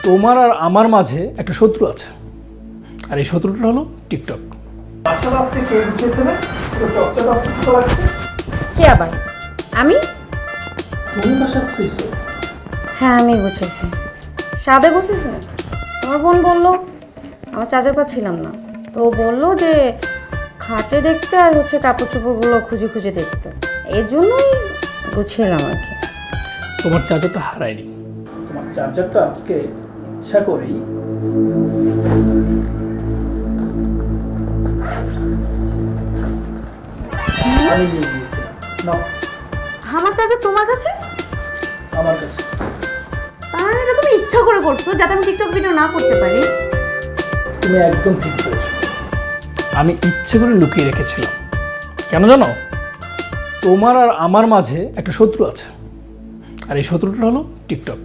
তোমার আর আমার মাঝে একটা শত্রু আছে, আর এই শত্রুটা হলো টিকটক। কে আবার? আমি? তুমি বাসা খুঁজছো? হ্যাঁ আমি গুছাইছি। সাদে গুছাইছি নাকি? তোমার বোন বললো, আমার চাচার পা ছিলাম না, তো ও বললো যে খাটে দেখতে আর কাপড় চোপড়গুলো খুঁজে খুঁজে দেখতে, এর জন্যই গুছিয়েলাম আর কি। তোমার চার্জারটা হারায়নি, তোমার চার্জারটা আজকে ইচ্ছা করেই আমি নিয়ে গিয়েছিলাম। নাও, আমার চাচা তোমার কাছে? আমার কাছে। তার মানে এটা তুমি ইচ্ছা করে করছো যাতে আমি টিকটক ভিডিও না করতে পারি? তুমি একদম ঠিক বলেছো, আমি ইচ্ছে করে লুকিয়ে রেখেছিলাম। কেন জানো? তোমার আর আমার মাঝে একটা শত্রু আছে, আর এই শত্রুটা হলো টিকটক।